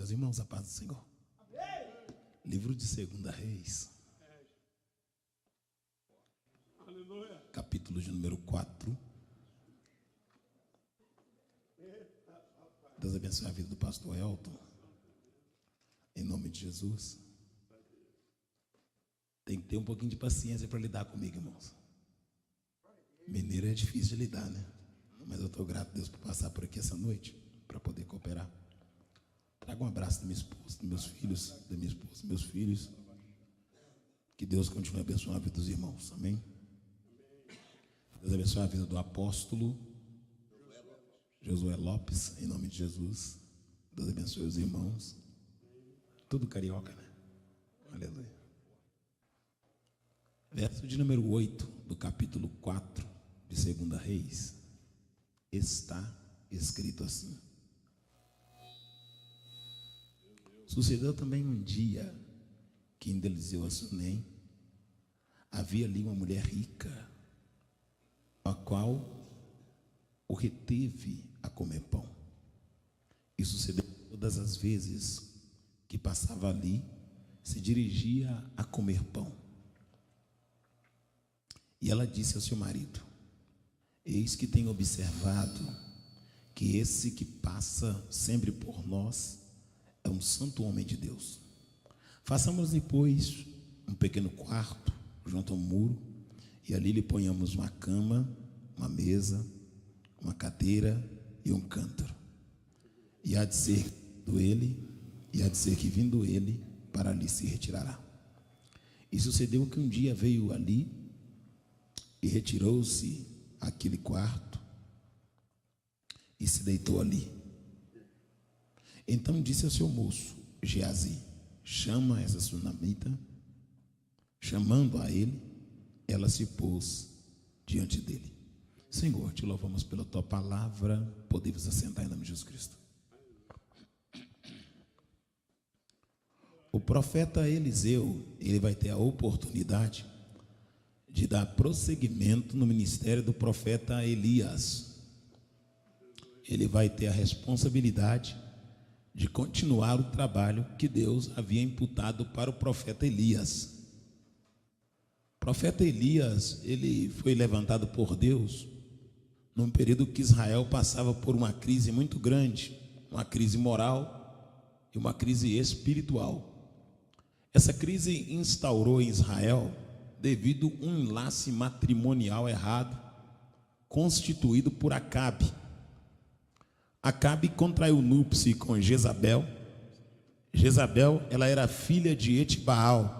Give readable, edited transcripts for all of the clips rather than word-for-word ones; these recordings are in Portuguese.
Meus irmãos, a paz do Senhor. Livro de 2 Reis. Capítulo de número 4. Deus abençoe a vida do pastor Elton. Em nome de Jesus. Tem que ter um pouquinho de paciência para lidar comigo, irmãos. Mineiro é difícil de lidar, né? Mas eu estou grato a Deus por passar por aqui essa noite, para poder cooperar. Traga um abraço da minha esposa, dos meus filhos, da minha esposa, dos meus filhos. Que Deus continue abençoando a vida dos irmãos, amém? Deus abençoe a vida do apóstolo Josué Lopes, em nome de Jesus. Deus abençoe os irmãos. Tudo carioca, né? Aleluia. Verso de número 8 do capítulo 4 de 2 Reis. Está escrito assim: sucedeu também um dia que em Eliseu a Sunem havia ali uma mulher rica, a qual o reteve a comer pão. E sucedeu todas as vezes que passava ali, se dirigia a comer pão. E ela disse ao seu marido: eis que tenho observado que esse que passa sempre por nós é um santo homem de Deus. Façamos depois um pequeno quarto junto ao muro, e ali lhe ponhamos uma cama, uma mesa, uma cadeira e um cântaro. E há de ser que vindo ele, para ali se retirará. E sucedeu que um dia veio ali e retirou-se àquele quarto e se deitou ali. Então disse ao seu moço Geazi: chama essa sunamita. Chamando a ele, ela se pôs diante dele. Senhor, te louvamos pela tua palavra. Podemos assentar em nome de Jesus Cristo. O profeta Eliseu, ele vai ter a oportunidade de dar prosseguimento no ministério do profeta Elias. Ele vai ter a responsabilidade de continuar o trabalho que Deus havia imputado para o profeta Elias. O profeta Elias, ele foi levantado por Deus num período que Israel passava por uma crise muito grande, uma crise moral e uma crise espiritual. Essa crise instaurou em Israel devido a um enlace matrimonial errado constituído por Acabe. Acabe contraiu núpcias com Jezabel. Jezabel, ela era filha de Etibaal.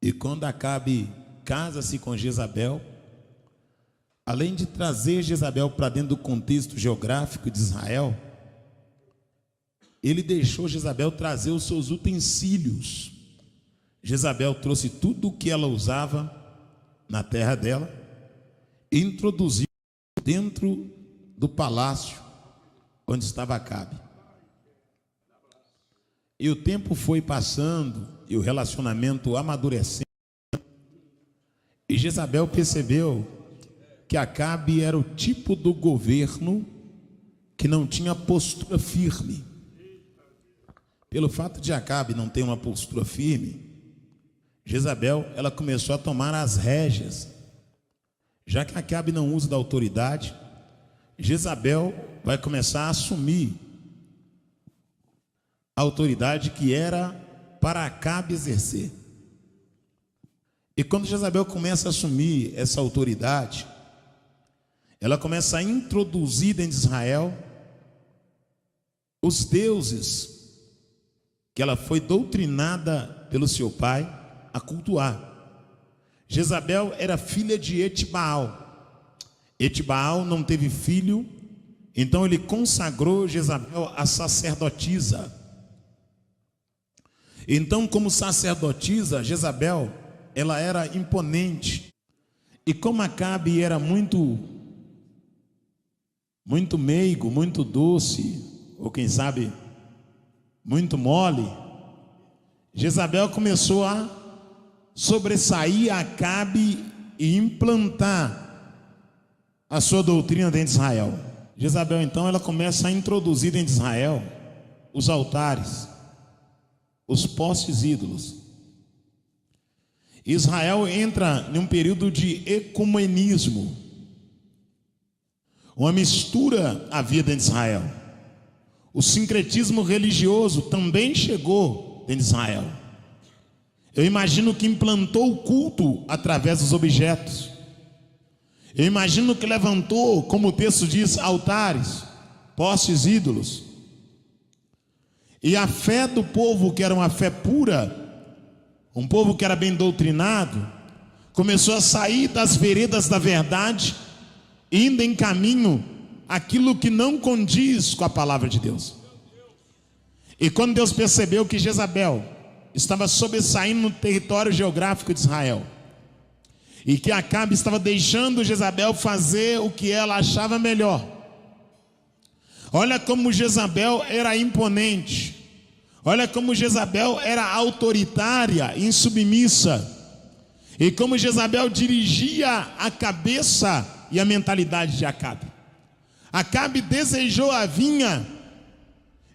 E quando Acabe casa-se com Jezabel, além de trazer Jezabel para dentro do contexto geográfico de Israel, ele deixou Jezabel trazer os seus utensílios. Jezabel trouxe tudo o que ela usava na terra dela e introduziu dentro do palácio onde estava Acabe. E o tempo foi passando e o relacionamento amadurecendo, e Jezabel percebeu que Acabe era o tipo do governo que não tinha postura firme. Pelo fato de Acabe não ter uma postura firme, Jezabel, ela começou a tomar as rédeas. Já que Acabe não usa da autoridade, Jezabel vai começar a assumir a autoridade que era para Acabe exercer. E quando Jezabel começa a assumir essa autoridade, ela começa a introduzir dentro de Israel os deuses que ela foi doutrinada pelo seu pai a cultuar. Jezabel era filha de Etibaal. Etibaal não teve filho, então ele consagrou Jezabel a sacerdotisa. Então, como sacerdotisa, Jezabel, ela era imponente. E como Acabe era muito meigo, muito doce, ou quem sabe, muito mole, Jezabel começou a sobressair Acabe e implantar a sua doutrina dentro de Israel. Jezabel, então, ela começa a introduzir dentro de Israel os altares, os postes ídolos. Israel entra em um período de ecumenismo. Uma mistura havia dentro de Israel. O sincretismo religioso também chegou dentro de Israel. Eu imagino que implantou o culto através dos objetos. Eu imagino que levantou, como o texto diz, altares, postes ídolos. E a fé do povo, que era uma fé pura, um povo que era bem doutrinado, começou a sair das veredas da verdade, indo em caminho aquilo que não condiz com a palavra de Deus. E quando Deus percebeu que Jezabel estava sobressaindo no território geográfico de Israel, e que Acabe estava deixando Jezabel fazer o que ela achava melhor. Olha como Jezabel era imponente. Olha como Jezabel era autoritária, insubmissa. E como Jezabel dirigia a cabeça e a mentalidade de Acabe. Acabe desejou a vinha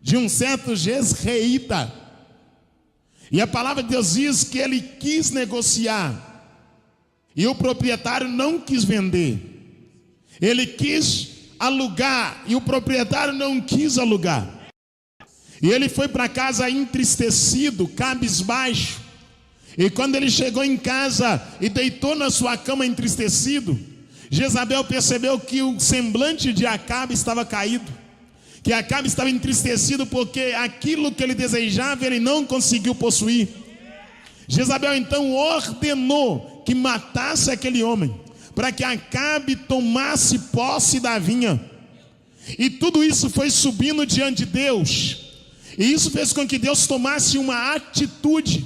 de um certo Jezreíta. E a palavra de Deus diz que ele quis negociar. E o proprietário não quis vender. Ele quis alugar e o proprietário não quis alugar. E ele foi para casa entristecido, cabisbaixo. E quando ele chegou em casa e deitou na sua cama entristecido, Jezabel percebeu que o semblante de Acabe estava caído, que Acabe estava entristecido porque aquilo que ele desejava ele não conseguiu possuir. Jezabel então ordenou que matasse aquele homem, para que Acabe tomasse posse da vinha. E tudo isso foi subindo diante de Deus, e isso fez com que Deus tomasse uma atitude,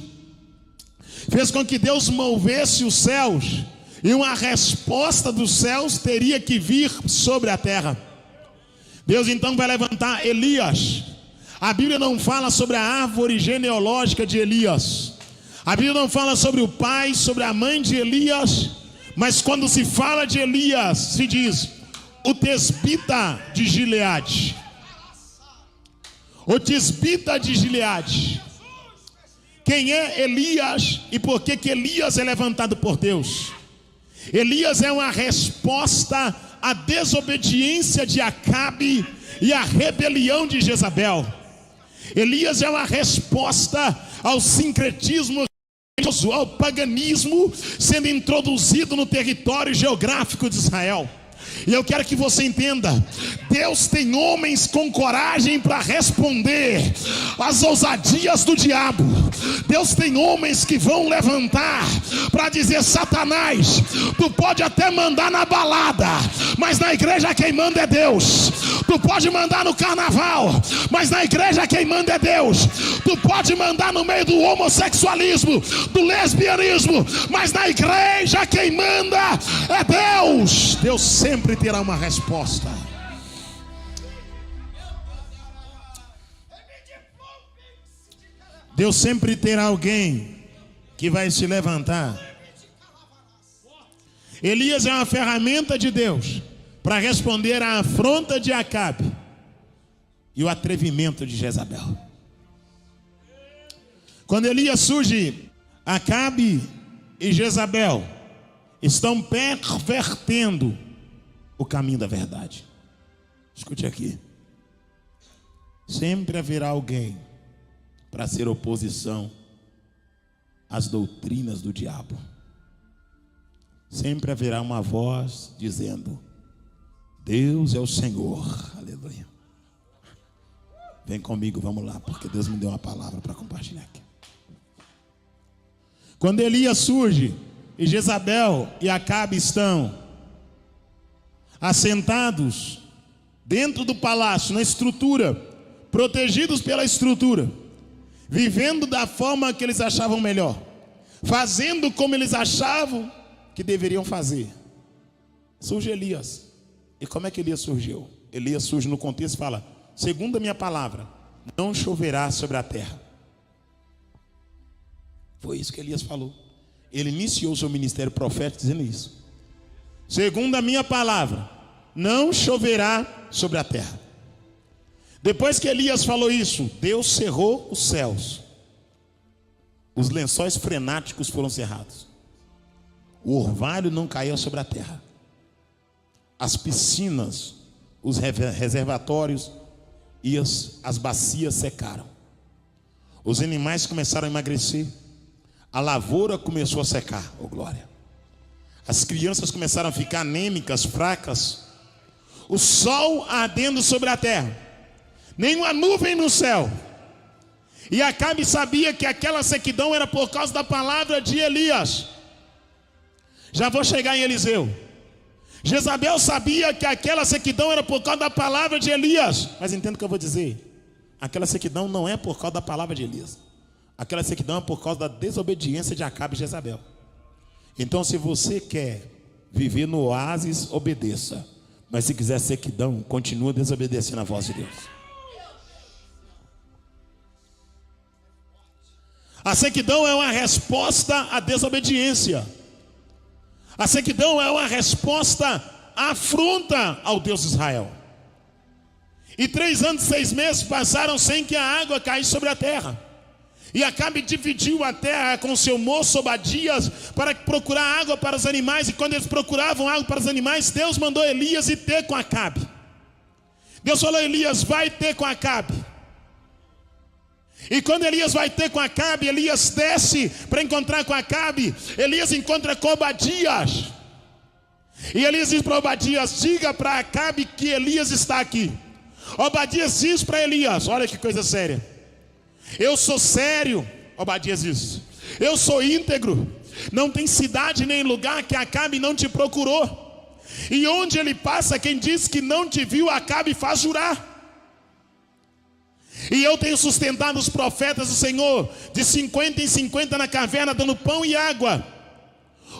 fez com que Deus movesse os céus, e uma resposta dos céus teria que vir sobre a terra. Deus então vai levantar Elias. A Bíblia não fala sobre a árvore genealógica de Elias, a Bíblia não fala sobre o pai, sobre a mãe de Elias, mas quando se fala de Elias, se diz o Tisbita de Gileade. O Tisbita de Gileade. Quem é Elias e por que Elias é levantado por Deus? Elias é uma resposta à desobediência de Acabe e à rebelião de Jezabel. Elias é uma resposta ao sincretismo, ao paganismo sendo introduzido no território geográfico de Israel. E eu quero que você entenda, Deus tem homens com coragem para responder às ousadias do diabo. Deus tem homens que vão levantar para dizer: Satanás, tu pode até mandar na balada, mas na igreja quem manda é Deus. Tu pode mandar no carnaval, mas na igreja quem manda é Deus. Tu pode mandar no meio do homossexualismo, do lesbianismo, mas na igreja quem manda é Deus. Deus sempre terá uma resposta. Deus sempre terá alguém que vai se levantar. Elias é uma ferramenta de Deus para responder à afronta de Acabe e o atrevimento de Jezabel. Quando Elias surge, Acabe e Jezabel estão pervertendo o caminho da verdade. Escute aqui. Sempre haverá alguém para ser oposição às doutrinas do diabo. Sempre haverá uma voz dizendo: Deus é o Senhor. Aleluia. Vem comigo, vamos lá, porque Deus me deu uma palavra para compartilhar aqui. Quando Elias surge e Jezabel e Acabe estão assentados dentro do palácio, na estrutura, protegidos pela estrutura, vivendo da forma que eles achavam melhor, fazendo como eles achavam que deveriam fazer, surge Elias. E como é que Elias surgiu? Elias surge no contexto e fala: segundo a minha palavra, não choverá sobre a terra. Foi isso que Elias falou. Ele iniciou seu ministério profético dizendo isso: segundo a minha palavra, não choverá sobre a terra. Depois que Elias falou isso, Deus cerrou os céus. Os lençóis frenáticos foram cerrados. O orvalho não caiu sobre a terra. As piscinas, os reservatórios e as bacias secaram. Os animais começaram a emagrecer. A lavoura começou a secar, oh glória. As crianças começaram a ficar anêmicas, fracas. O sol ardendo sobre a terra. Nenhuma nuvem no céu. E Acabe sabia que aquela sequidão era por causa da palavra de Elias. Já vou chegar em Eliseu. Jezabel sabia que aquela sequidão era por causa da palavra de Elias. Mas entenda o que eu vou dizer. Aquela sequidão não é por causa da palavra de Elias. Aquela sequidão é por causa da desobediência de Acabe e Jezabel. Então, se você quer viver no oásis, obedeça. Mas se quiser sequidão, continua desobedecendo a voz de Deus. A sequidão é uma resposta à desobediência. A sequidão é uma resposta à afronta ao Deus de Israel. E 3 anos e 6 meses passaram sem que a água caísse sobre a terra. E Acabe dividiu a terra com seu moço Obadias para procurar água para os animais. E quando eles procuravam água para os animais, Deus mandou Elias ir ter com Acabe. Deus falou: Elias, vai ter com Acabe. E quando Elias vai ter com Acabe, Elias desce para encontrar com Acabe. Elias encontra com Obadias. E Elias diz para Obadias: diga para Acabe que Elias está aqui. Obadias diz para Elias: olha que coisa séria. Eu sou sério, Obadias diz. Eu sou íntegro. Não tem cidade nem lugar que Acabe não te procurou. E onde ele passa, quem diz que não te viu, Acabe faz jurar. E eu tenho sustentado os profetas do Senhor de 50 em 50 na caverna, dando pão e água.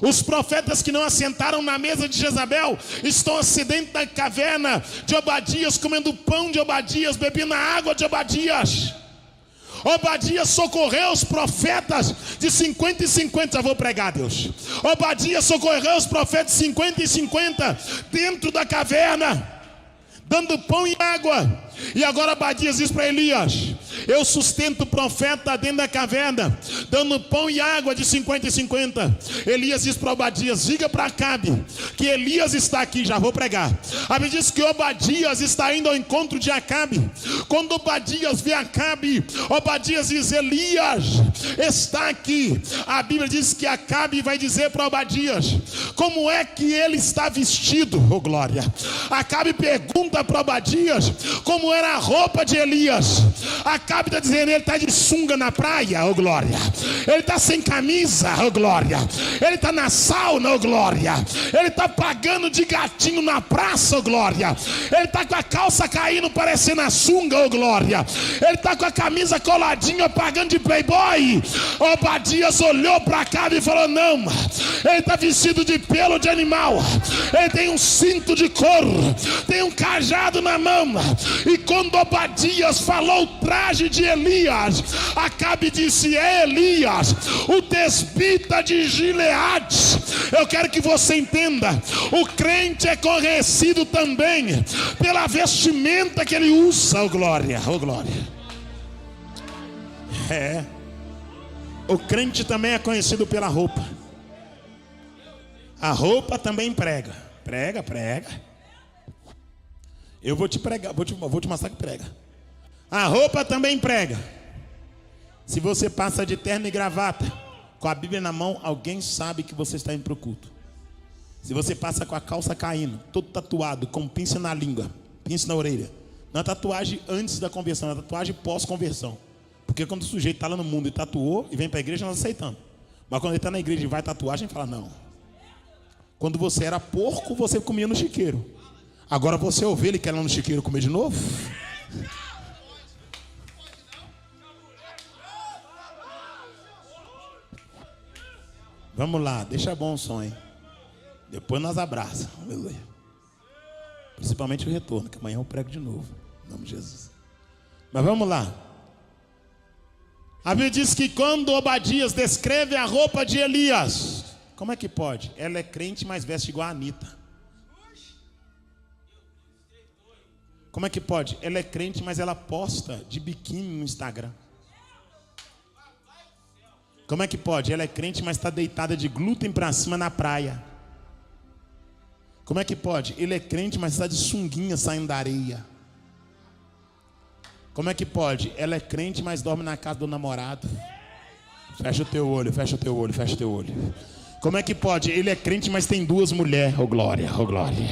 Os profetas que não assentaram na mesa de Jezabel estão dentro da caverna de Obadias, comendo pão de Obadias, bebendo a água de Obadias. Obadias socorreu os profetas de 50 em 50. Já vou pregar, Deus. Obadias socorreu os profetas de 50 em 50 dentro da caverna, dando pão e água. E agora Obadias diz para Elias: eu sustento o profeta dentro da caverna, dando pão e água de 50 em 50. Elias diz para Obadias: diga para Acabe que Elias está aqui. Já vou pregar. A Bíblia diz que Obadias está indo ao encontro de Acabe. Quando Obadias vê Acabe, Obadias diz: Elias está aqui. A Bíblia diz que Acabe vai dizer para Obadias como é que ele está vestido. Oh glória. Acabe pergunta para Obadias como era a roupa de Elias. Acabe está dizendo: ele está de sunga na praia, oh glória. Ele está sem camisa, oh glória. Ele está na sauna, oh glória. Ele está pagando de gatinho na praça, oh glória. Ele está com a calça caindo parecendo a sunga, oh glória. Ele está com a camisa coladinha pagando de playboy. Obadias olhou para Acabe e falou: não, ele está vestido de pelo de animal. Ele tem um cinto de couro, tem um cajado na mão. E quando Obadias falou o traje de Elias, Acabe disse: é Elias, o tesbita de Gileade. Eu quero que você entenda: o crente é conhecido também pela vestimenta que ele usa. Oh glória, oh glória. O crente também é conhecido pela roupa. A roupa também prega. Prega. Eu vou te pregar, vou te mostrar que prega. A roupa também prega. Se você passa de terno e gravata, com a Bíblia na mão, alguém sabe que você está indo para o culto. Se você passa com a calça caindo, todo tatuado, com pinça na língua, pinça na orelha, não é tatuagem antes da conversão, é tatuagem pós-conversão. Porque quando o sujeito está lá no mundo e tatuou e vem para a igreja, nós aceitamos. Mas quando ele está na igreja e vai tatuar, a gente fala: não. Quando você era porco, você comia no chiqueiro. Agora você é ovelha e quer ir lá no chiqueiro comer de novo? Vamos lá, deixa bom o som, hein? Depois nós abraçamos. Aleluia. Principalmente o retorno, que amanhã eu prego de novo. Em nome de Jesus. Mas vamos lá. A Bíblia diz que quando Obadias descreve a roupa de Elias, como é que pode? Ela é crente, mas veste igual a Anitta. Como é que pode? Ela é crente, mas ela posta de biquíni no Instagram. Como é que pode? Ela é crente, mas está deitada de glúten para cima na praia. Como é que pode? Ele é crente, mas está de sunguinha saindo da areia. Como é que pode? Ela é crente, mas dorme na casa do namorado. Fecha o teu olho, fecha o teu olho, fecha o teu olho. Como é que pode? Ele é crente, mas tem duas mulheres. Oh glória, oh glória.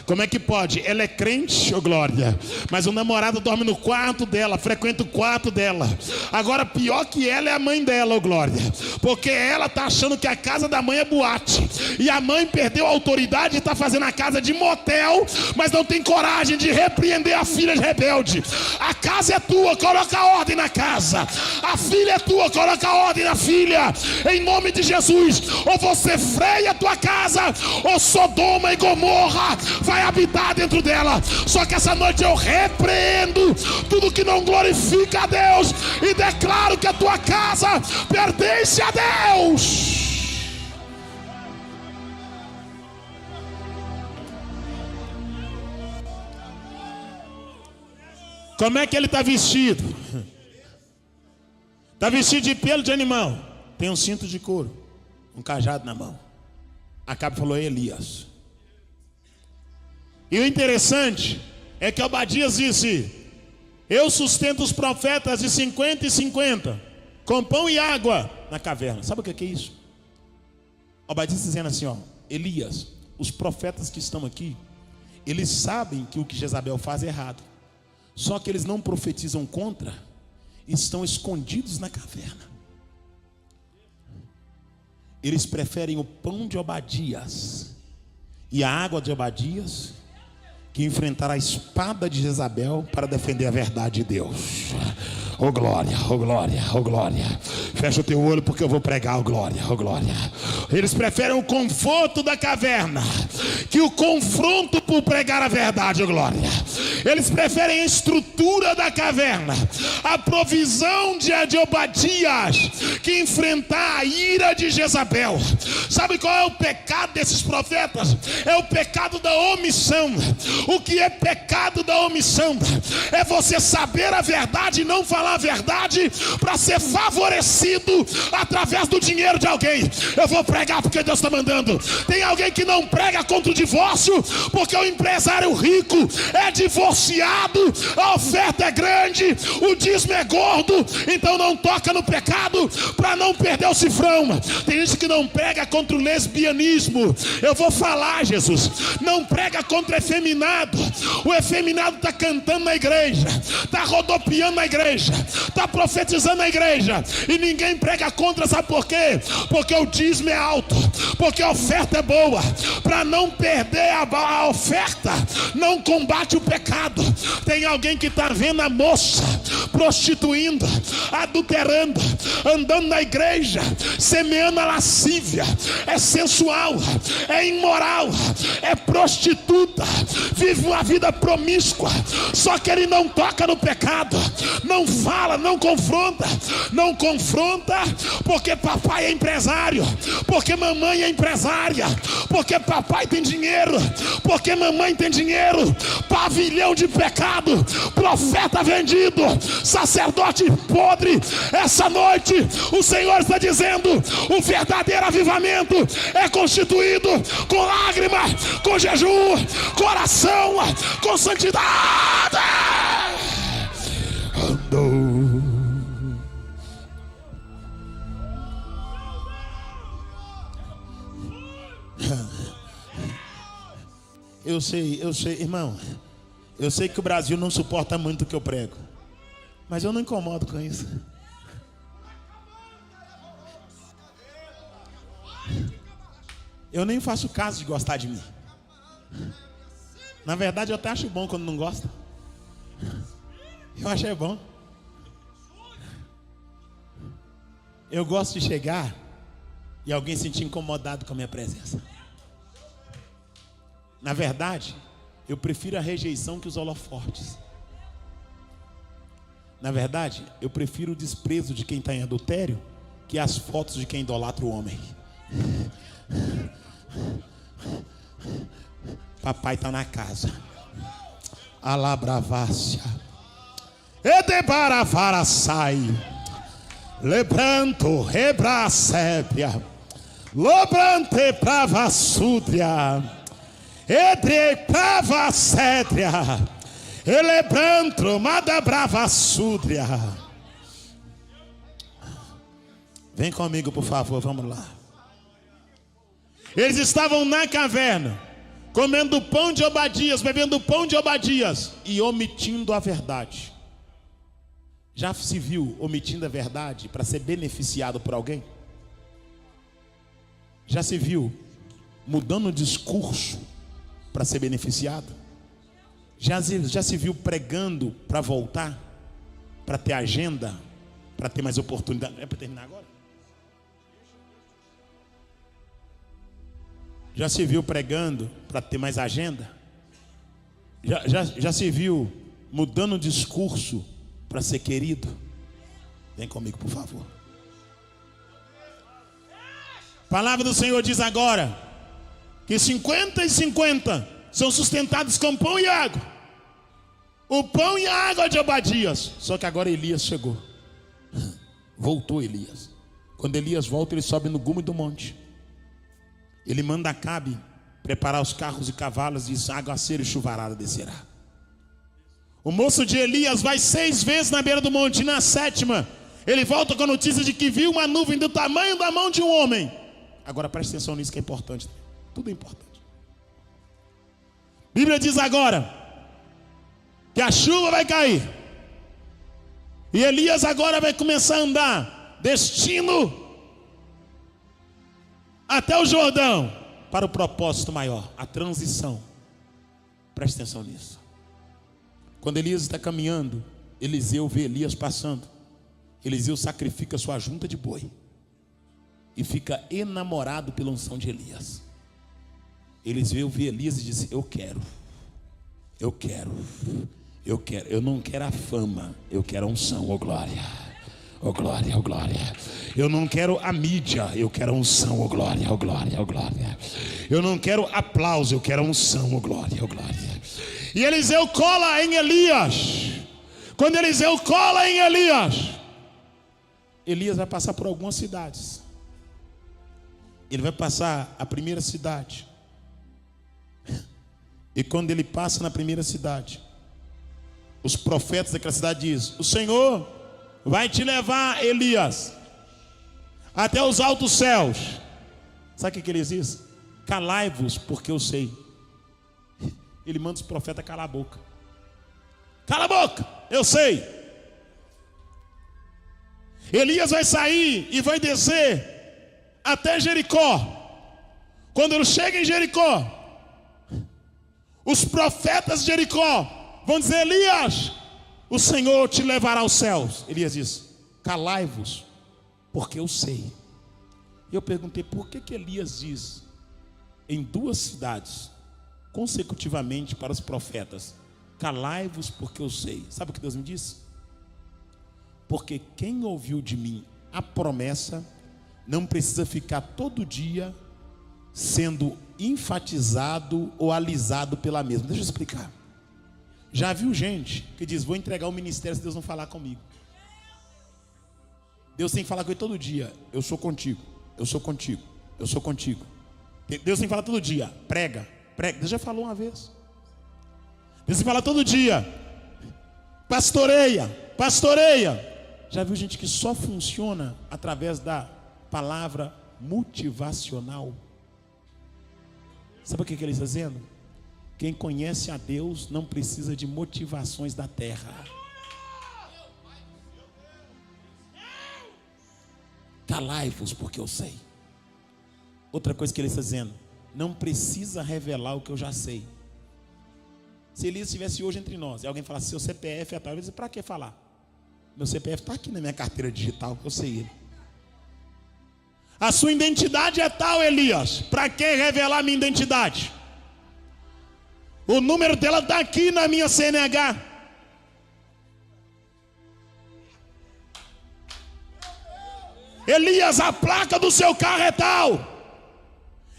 Como é que pode? Ela é crente, oh glória, mas o namorado dorme no quarto dela, frequenta o quarto dela. Agora pior que ela é a mãe dela, oh glória, porque ela está achando que a casa da mãe é boate. E a mãe perdeu a autoridade e está fazendo a casa de motel, mas não tem coragem de repreender a filha rebelde. A casa é tua, coloca ordem na casa. A filha é tua, coloca ordem na filha. Em nome de Jesus. Ou você freia a tua casa, ou Sodoma e Gomorra vai habitar dentro dela. Só que essa noite eu repreendo tudo que não glorifica a Deus e declaro que a tua casa pertence a Deus. Como é que ele está vestido? Está vestido de pelo de animal, tem um cinto de couro, um cajado na mão. Acabe falou: Elias. E o interessante é que Obadias disse: eu sustento os profetas de 50 e 50 com pão e água na caverna. Sabe o que é isso? Obadias dizendo assim, ó: Elias, os profetas que estão aqui, eles sabem que o que Jezabel faz é errado, só que eles não profetizam contra, estão escondidos na caverna. Eles preferem o pão de Obadias e a água de Obadias que enfrentar a espada de Jezabel para defender a verdade de Deus. Oh glória, oh glória, oh glória. Fecha o teu olho porque eu vou pregar, oh glória, oh glória. Eles preferem o conforto da caverna que o confronto por pregar a verdade, oh glória. Eles preferem a estrutura da caverna, a provisão de Obadias, que enfrentar a ira de Jezabel. Sabe qual é o pecado desses profetas? É o pecado da omissão. O que é pecado da omissão? É você saber a verdade e não falar a verdade para ser favorecido através do dinheiro de alguém. Eu vou pregar porque Deus está mandando. Tem alguém que não prega contra o divórcio porque o empresário rico é divorciado, a oferta é grande, o dízimo é gordo, então não toca no pecado para não perder o cifrão. Tem gente que não prega contra o lesbianismo. Eu vou falar, Jesus, não prega contra o efeminado. O efeminado está cantando na igreja, está rodopiando na igreja, está profetizando na igreja, e ninguém prega contra. Sabe por quê? Porque o dízimo é alto, porque a oferta é boa. Para não perder a oferta, não combate o pecado. Tem alguém que está vendo a moça prostituindo, adulterando, andando na igreja, semeando a lascívia, é sensual, é imoral, é prostituta, vive uma vida promíscua, só que ele não toca no pecado, não fala, não confronta porque papai é empresário, porque mamãe é empresária, porque papai tem dinheiro, porque mamãe tem dinheiro. Pavilhão de pecado, profeta vendido, sacerdote podre. Essa noite o Senhor está dizendo: o verdadeiro avivamento é constituído com lágrima, com jejum, com oração, com santidade. Eu sei, irmão, eu sei que o Brasil não suporta muito o que eu prego, mas eu não incomodo com isso. Eu nem faço caso de gostar de mim. Na verdade, eu até acho bom quando não gosta. Eu acho bom. Eu gosto de chegar e alguém se sentir incomodado com a minha presença. Na verdade, eu prefiro a rejeição que os holofortes. Na verdade, eu prefiro o desprezo de quem está em adultério que as fotos de quem idolatra o homem. Papai está na casa. Alabravácia. Edebaravaraçai. Lebranto rebracébia. Lobrante pravassúdria. Edre pravacédria. Elebrantro madabravassúdria. Vem comigo, por favor, vamos lá. Eles estavam na caverna, comendo pão de Obadias, bebendo pão de Obadias e omitindo a verdade. Já se viu omitindo a verdade para ser beneficiado por alguém? Já se viu mudando o discurso para ser beneficiado? Já se viu pregando para voltar, para ter agenda, para ter mais oportunidade? É para terminar agora? Já se viu pregando para ter mais agenda? Já se viu mudando o discurso para ser querido? Vem comigo, por favor. A palavra do Senhor diz agora que 50 e 50 são sustentados com pão e água. O pão e a água de Obadias. Só que agora Elias chegou. Voltou Elias. Quando Elias volta, ele sobe no gume do monte. Ele manda Acabe preparar os carros e cavalos e diz: aguaceiro e chuvarada descerá. O moço de Elias vai 6 vezes na beira do monte, e na 7ª ele volta com a notícia de que viu uma nuvem do tamanho da mão de um homem. Agora preste atenção nisso que é importante. Tudo é importante. A Bíblia diz agora que a chuva vai cair, e Elias agora vai começar a andar destino até o Jordão, para o propósito maior, a transição. Preste atenção nisso. Quando Elias está caminhando, Eliseu vê Elias passando. Eliseu sacrifica sua junta de boi e fica enamorado pela unção de Elias. Eliseu vê Elias e diz: eu quero. Eu não quero a fama, eu quero a unção, oh glória. Oh glória, oh glória. Eu não quero a mídia, eu quero a unção, oh glória, oh glória, oh glória. Eu não quero aplauso, eu quero a unção, oh glória, oh glória. E Eliseu cola em Elias. Quando Eliseu cola em Elias, Elias vai passar por algumas cidades. Ele vai passar a primeira cidade. E quando ele passa na primeira cidade, os profetas daquela cidade dizem: o Senhor vai te levar, Elias, até os altos céus. Sabe o que eles dizem? Calai-vos, porque eu sei. Ele manda os profetas calar a boca. Cala a boca, eu sei. Elias vai sair e vai descer até Jericó. Quando ele chega em Jericó, os profetas de Jericó vão dizer: Elias, o Senhor te levará aos céus. Elias diz: calai-vos, porque eu sei. E eu perguntei: por que Elias diz em 2 cidades consecutivamente para os profetas: calai-vos, porque eu sei? Sabe o que Deus me disse? Porque quem ouviu de mim a promessa não precisa ficar todo dia sendo enfatizado ou alisado pela mesma. Deixa eu explicar. Já viu gente que diz: vou entregar o ministério se Deus não falar comigo. Deus tem que falar com ele todo dia: eu sou contigo, eu sou contigo, eu sou contigo. Deus tem que falar todo dia: prega, prega. Deus já falou uma vez. Deus tem que falar todo dia: pastoreia, pastoreia. Já viu gente que só funciona através da palavra motivacional? Sabe o que ele está dizendo? Quem conhece a Deus não precisa de motivações da terra. Calai-vos, porque eu sei. Outra coisa que ele está dizendo: não precisa revelar o que eu já sei. Se Elias estivesse hoje entre nós e alguém falasse: seu CPF é tal, ele diz: para que falar? Meu CPF está aqui na minha carteira digital, eu sei ele. A sua identidade é tal, Elias, para que revelar minha identidade? O número dela está aqui na minha CNH. Elias, a placa do seu carro é tal.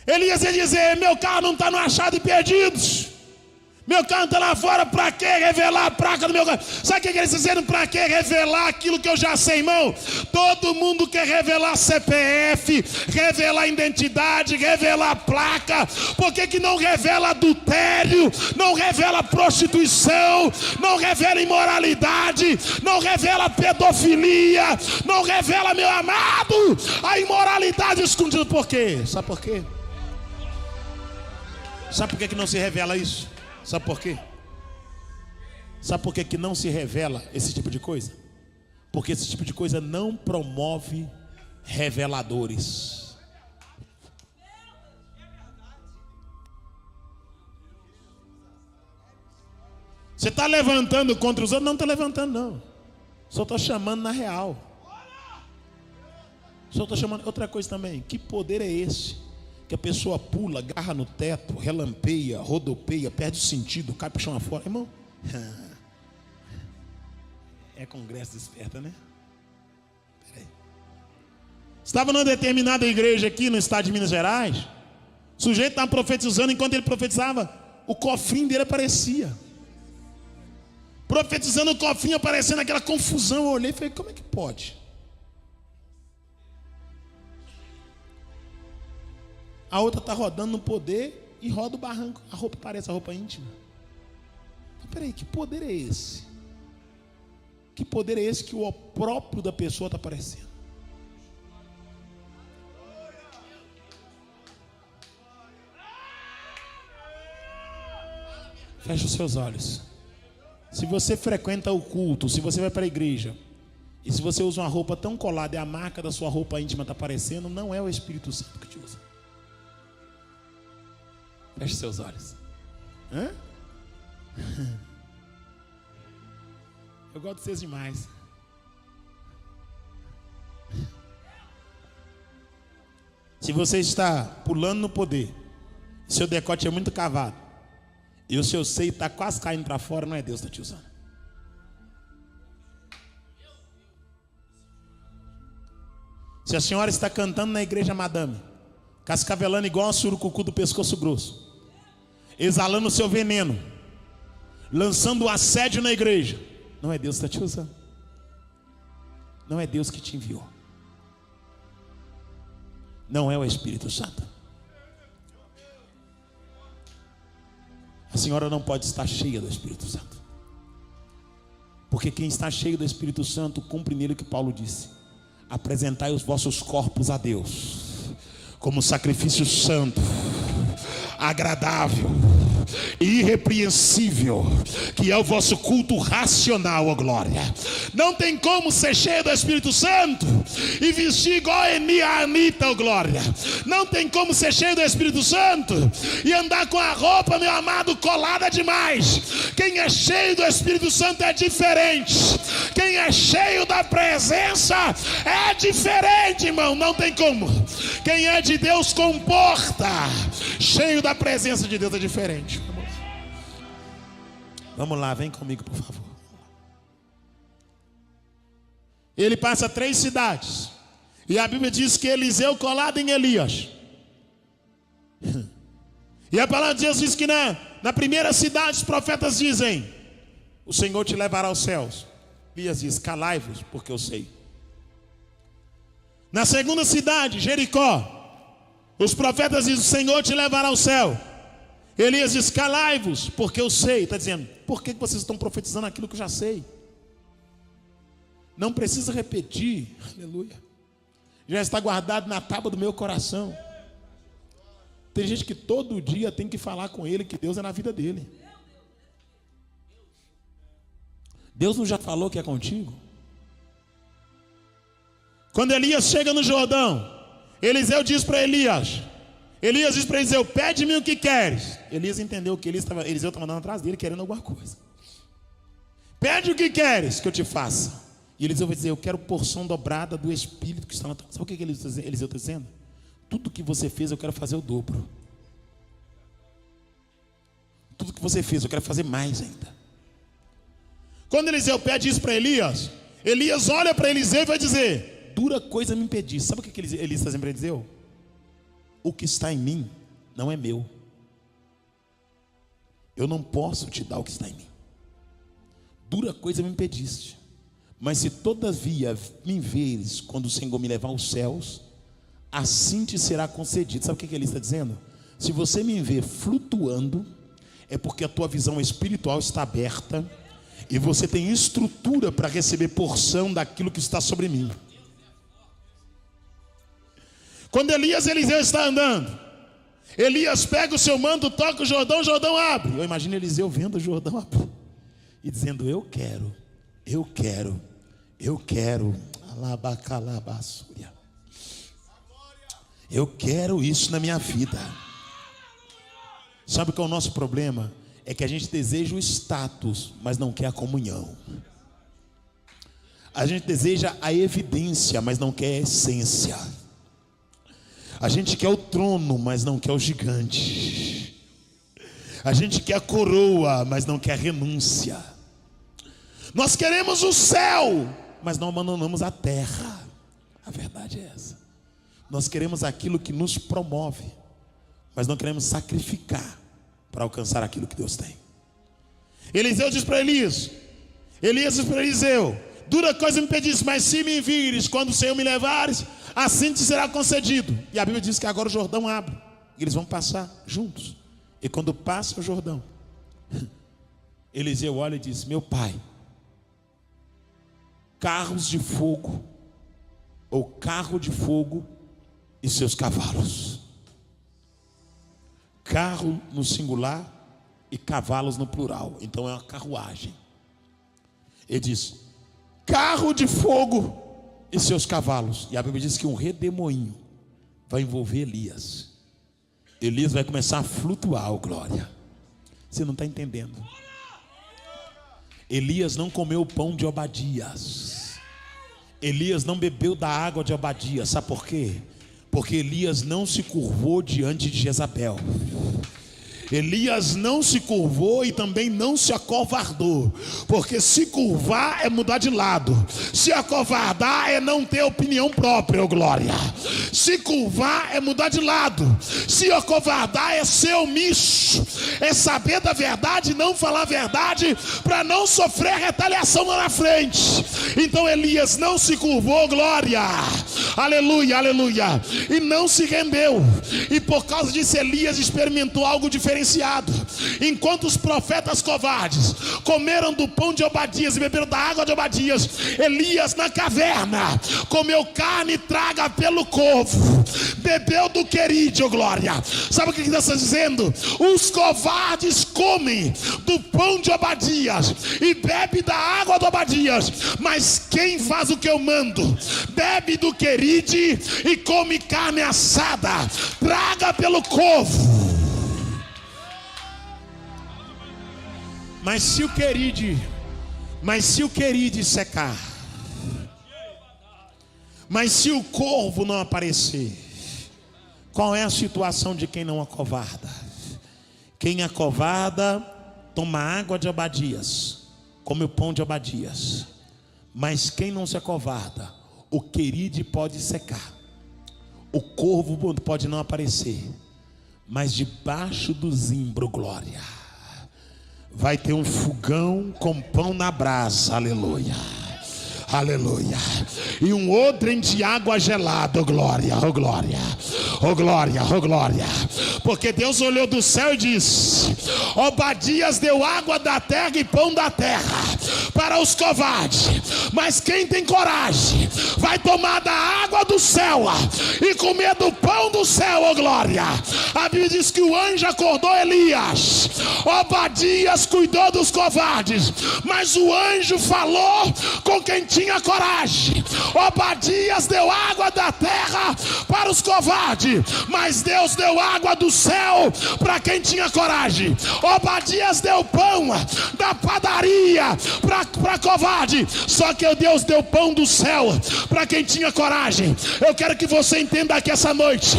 Elias ia dizer: meu carro não está no achado de perdidos. Meu carro está lá fora, para que revelar a placa do meu carro? Sabe o que eles dizendo? Para que revelar aquilo que eu já sei, irmão? Todo mundo quer revelar CPF, revelar identidade, revelar placa. Por que não revela adultério? Não revela prostituição? Não revela imoralidade? Não revela pedofilia? Não revela, meu amado, a imoralidade escondida? Por quê? Sabe por quê? Sabe por que não se revela isso? Sabe por quê? Sabe por que não se revela esse tipo de coisa? Porque esse tipo de coisa não promove reveladores. Você está levantando contra os outros? Não está levantando, não. Só estou chamando na real. Só estou chamando. Outra coisa também, que poder é esse? Que a pessoa pula, agarra no teto, relampeia, rodopeia, perde o sentido, cai para o chão afora. Irmão, é congresso desperta, né? Peraí. Estava numa determinada igreja aqui no estado de Minas Gerais. O sujeito estava profetizando, enquanto ele profetizava, o cofrinho dele aparecia. Profetizando, o cofrinho aparecendo, aquela confusão. Eu olhei e falei, como é que pode? A outra está rodando no poder e roda o barranco. A roupa parece a roupa íntima. Mas peraí, que poder é esse? Que poder é esse que o próprio da pessoa está aparecendo? Feche os seus olhos. Se você frequenta o culto, se você vai para a igreja, e se você usa uma roupa tão colada e a marca da sua roupa íntima está aparecendo, não é o Espírito Santo que te usa. Feche seus olhos. Hã? Eu gosto de vocês demais. Se você está pulando no poder, seu decote é muito cavado, e o seu seio está quase caindo para fora, não é Deus que está te usando. Se a senhora está cantando na igreja madame, cascavelando igual a surucucu do pescoço grosso, exalando o seu veneno, lançando o assédio na igreja, não é Deus que está te usando. Não é Deus que te enviou. Não é o Espírito Santo. A senhora não pode estar cheia do Espírito Santo, porque quem está cheio do Espírito Santo cumpre nele o que Paulo disse: apresentai os vossos corpos a Deus como sacrifício santo, agradável e irrepreensível, que é o vosso culto racional, ó glória. Não tem como ser cheio do Espírito Santo e vestir igual a Anitta, ó glória. Não tem como ser cheio do Espírito Santo e andar com a roupa, meu amado, colada demais. Quem é cheio do Espírito Santo é diferente. Quem é cheio da presença é diferente, irmão. Não tem como. Quem é de Deus comporta. Cheio da presença de Deus é diferente. Vamos lá, vem comigo, por favor. Ele passa 3 cidades, e a Bíblia diz que Eliseu colado em Elias. E a palavra de Deus diz que na primeira cidade os profetas dizem: o Senhor te levará aos céus. Elias diz: calai-vos, porque eu sei. Na segunda cidade, Jericó, os profetas dizem: o Senhor te levará ao céu. Elias diz: calai-vos, porque eu sei. Está dizendo: por que vocês estão profetizando aquilo que eu já sei? Não precisa repetir, aleluia. Já está guardado na tábua do meu coração. Tem gente que todo dia tem que falar com ele que Deus é na vida dele. Deus não já falou que é contigo? Quando Elias chega no Jordão, Eliseu diz para Elias diz para Eliseu: pede-me o que queres. Elias entendeu que Eliseu estava andando atrás dele querendo alguma coisa. Pede o que queres que eu te faça. E Eliseu vai dizer: eu quero porção dobrada do Espírito que está na tua. Sabe o que Eliseu está dizendo? Tudo que você fez eu quero fazer o dobro. Tudo que você fez eu quero fazer mais ainda. Quando Eliseu pede isso para Elias, Elias olha para Eliseu e vai dizer: dura coisa me impedir. Sabe o que Elias está dizendo para Eliseu? O que está em mim não é meu. eu não posso te dar o que está em mim. Dura coisa me impediste. Mas se todavia me veres quando o Senhor me levar aos céus, assim te será concedido. Sabe o que ele está dizendo? Se você me ver flutuando, é porque a tua visão espiritual está aberta e você tem estrutura para receber porção daquilo que está sobre mim. Quando Eliseu está andando, Elias pega o seu manto, toca o Jordão abre. Eu imagino Eliseu vendo o Jordão abrir e dizendo: eu quero, eu quero isso na minha vida. Sabe qual é o nosso problema? É que a gente deseja o status, mas não quer a comunhão. A gente deseja a evidência, mas não quer a essência. A gente quer o trono, mas não quer o gigante. A gente quer a coroa, mas não quer a renúncia. Nós queremos o céu, mas não abandonamos a terra. A verdade é essa. Nós queremos aquilo que nos promove, mas não queremos sacrificar para alcançar aquilo que Deus tem. Eliseu diz para Elias diz para Eliseu: dura coisa me pediste, mas se me vires quando o Senhor me levares, assim te será concedido. E a Bíblia diz que agora o Jordão abre, e eles vão passar juntos. E quando passa o Jordão, Eliseu olha e diz: meu pai, carros de fogo, ou carro de fogo e seus cavalos. Carro no singular e cavalos no plural. Então é uma carruagem. Ele diz: carro de fogo e seus cavalos. E a Bíblia diz que um redemoinho vai envolver Elias. Elias vai começar a flutuar, oh glória. Você não está entendendo. Elias não comeu o pão de Obadias. Elias não bebeu da água de Obadias. Sabe por quê? Porque Elias não se curvou diante de Jezabel. Elias não se curvou e também não se acovardou. Porque se curvar é mudar de lado. Se acovardar é não ter opinião própria, oh glória. Se curvar é mudar de lado. Se acovardar é ser omisso. É saber da verdade e não falar a verdade, para não sofrer retaliação lá na frente. Então Elias não se curvou, glória. Aleluia, aleluia. E não se rendeu. E por causa disso Elias experimentou algo diferenciado. Enquanto os profetas covardes comeram do pão de Obadias e beberam da água de Obadias, Elias na caverna comeu carne traga pelo corvo, bebeu do queride, oh glória. Sabe o que está dizendo? Os covardes comem do pão de Obadias e bebe da água de Obadias, mas quem faz o que eu mando, bebe do queride e come carne assada traga pelo corvo. Mas se o queride secar, mas se o corvo não aparecer, qual é a situação de quem não acovarda? Quem acovarda toma água de Obadias, come o pão de Obadias. Mas quem não se acovarda, o queride pode secar, o corvo pode não aparecer, mas debaixo do zimbro, glória, vai ter um fogão com pão na brasa, aleluia, aleluia, e um odre de água gelada, oh glória, oh glória, oh glória, oh glória. Porque Deus olhou do céu e disse: Obadias deu água da terra e pão da terra para os covardes, mas quem tem coragem vai tomar da água do céu e comer do pão do céu, oh glória. A Bíblia diz que o anjo acordou Elias, Obadias cuidou dos covardes, mas o anjo falou com quem tinha coragem. Obadias deu água da terra para os covardes, mas Deus deu água do céu para quem tinha coragem. Obadias deu pão da padaria para covarde, só que Deus deu pão do céu para quem tinha coragem. Eu quero que você entenda que essa noite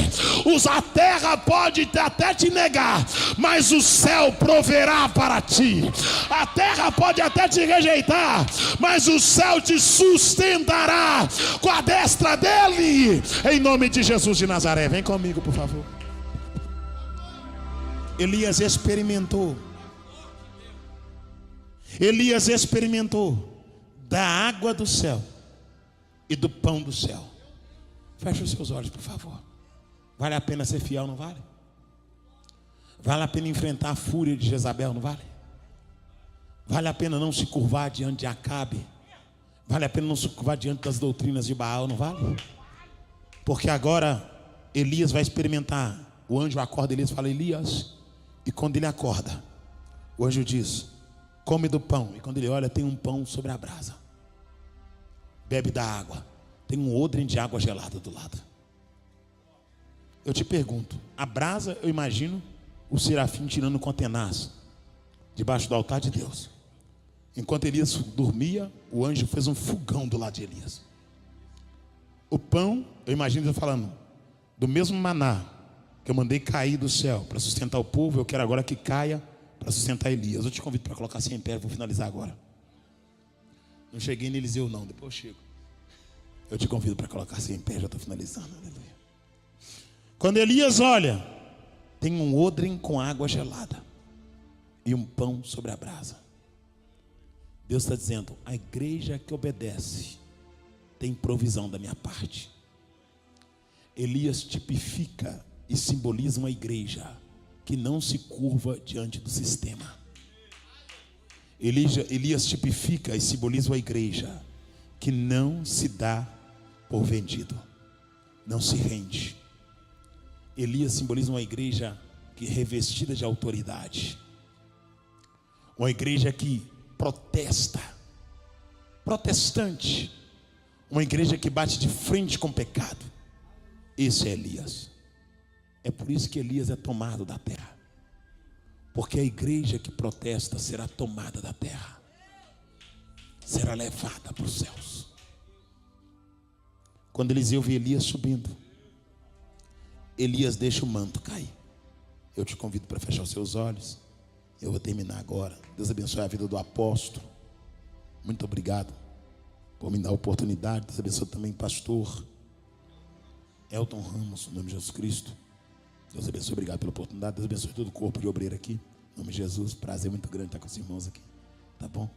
a terra pode até te negar, mas o céu proverá para ti. A terra pode até te rejeitar, mas o céu te sustentará com a destra dele, em nome de Jesus de Nazaré. Vem comigo, por favor. Elias experimentou Elias experimentou da água do céu e do pão do céu. Feche os seus olhos, por favor. Vale a pena ser fiel, não vale? Vale a pena enfrentar a fúria de Jezabel, não vale? Vale a pena não se curvar diante de Acabe? Vale a pena não se curvar diante das doutrinas de Baal, não vale? Porque agora Elias vai experimentar. O anjo acorda Elias e fala: Elias. E quando ele acorda, o anjo diz: come do pão. E quando ele olha, tem um pão sobre a brasa. Bebe da água. Tem um odre de água gelada do lado. Eu te pergunto, a brasa, eu imagino o serafim tirando com tenaz debaixo do altar de Deus. Enquanto Elias dormia, o anjo fez um fogão do lado de Elias. O pão, eu imagino Deus falando: do mesmo maná que eu mandei cair do céu para sustentar o povo, eu quero agora que caia para sustentar Elias. Eu te convido para colocar assim em pé, vou finalizar agora. Não cheguei em Eliseu não, depois eu chego. Eu te convido para colocar assim em pé, já estou finalizando. Aleluia. Quando Elias olha, tem um odre com água gelada e um pão sobre a brasa. Deus está dizendo: a igreja que obedece tem provisão da minha parte. Elias tipifica e simboliza uma igreja que não se curva diante do sistema. Elias tipifica e simboliza uma igreja que não se dá por vendido, não se rende. Elias simboliza uma igreja que é revestida de autoridade, uma igreja que protesta, protestante, uma igreja que bate de frente com o pecado. Esse é Elias. É por isso que Elias é tomado da terra, porque a igreja que protesta será tomada da terra, será levada para os céus. Quando Eliseu vê Elias subindo, Elias deixa o manto cair. Eu te convido para fechar os seus olhos. Eu vou terminar agora. Deus abençoe a vida do apóstolo. Muito obrigado por me dar a oportunidade. Deus abençoe também pastor Elton Ramos, no nome de Jesus Cristo. Deus abençoe, obrigado pela oportunidade. Deus abençoe todo o corpo de obreiro aqui, no nome de Jesus. Prazer muito grande estar com os irmãos aqui, tá bom?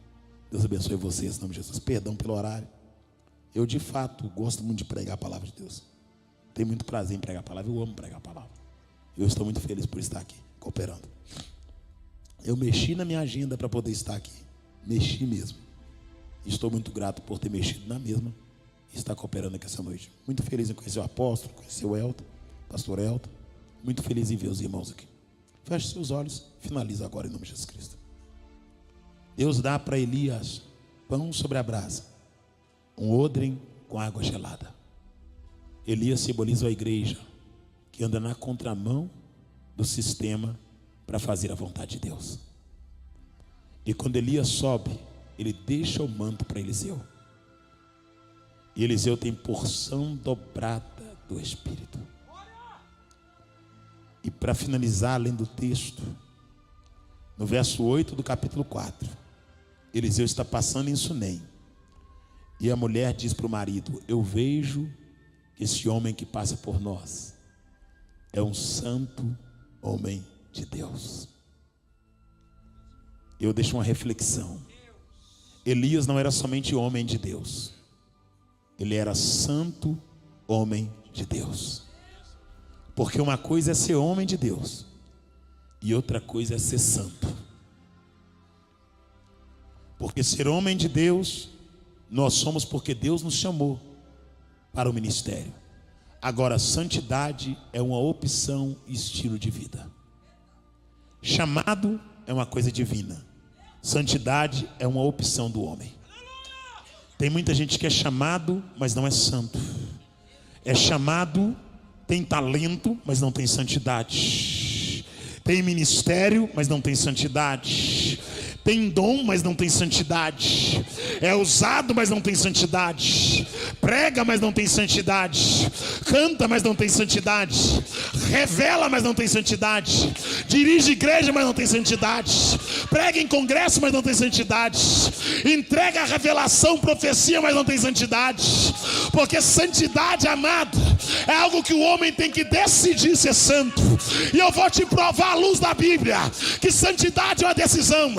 Deus abençoe vocês, no nome de Jesus. Perdão pelo horário. Eu de fato gosto muito de pregar a palavra de Deus. Tenho muito prazer em pregar a palavra. Eu amo pregar a palavra. Eu estou muito feliz por estar aqui, cooperando. Eu mexi na minha agenda para poder estar aqui. Mexi mesmo. Estou muito grato por ter mexido na mesma e estar cooperando aqui essa noite. Muito feliz em conhecer o apóstolo, conhecer o Elton, pastor Elton. Muito feliz em ver os irmãos aqui. Feche seus olhos, finaliza agora em nome de Jesus Cristo. Deus dá para Elias pão sobre a brasa, um odre com água gelada. Elias simboliza a igreja que anda na contramão do sistema para fazer a vontade de Deus. E quando Elias sobe, ele deixa o manto para Eliseu. E Eliseu tem porção dobrada do Espírito. E para finalizar, além do texto, no verso 8 do capítulo 4, Eliseu está passando em Sunem. E a mulher diz para o marido: eu vejo que esse homem que passa por nós é um santo homem de Deus. Eu deixo uma reflexão. Elias não era somente homem de Deus, ele era santo homem de Deus. Porque uma coisa é ser homem de Deus e outra coisa é ser santo. Porque ser homem de Deus nós somos porque Deus nos chamou para o ministério. Agora, santidade é uma opção e estilo de vida. Chamado é uma coisa divina. Santidade é uma opção do homem. Tem muita gente que é chamado, mas não é santo. É chamado, tem talento, mas não tem santidade. Tem ministério, mas não tem santidade. Tem dom, mas não tem santidade. É usado, mas não tem santidade. Prega, mas não tem santidade. Canta, mas não tem santidade. Revela, mas não tem santidade. Dirige igreja, mas não tem santidade. Prega em congresso, mas não tem santidade. entrega a revelação, profecia, mas não tem santidade. Porque santidade, amado, é algo que o homem tem que decidir ser santo. E eu vou te provar à luz da Bíblia que santidade é uma decisão.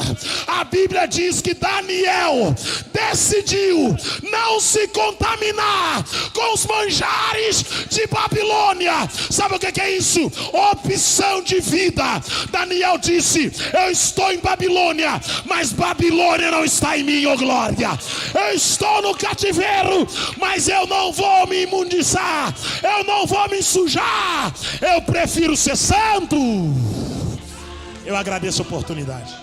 A Bíblia diz que Daniel decidiu não se contaminar com os manjares de Babilônia. Sabe o que é isso? Opção de vida. Daniel disse: eu estou em Babilônia, mas Babilônia não está em mim, oh glória. Eu estou no cativeiro, mas eu não vou me imundizar, eu não vou me sujar. Eu prefiro ser santo. Eu agradeço a oportunidade.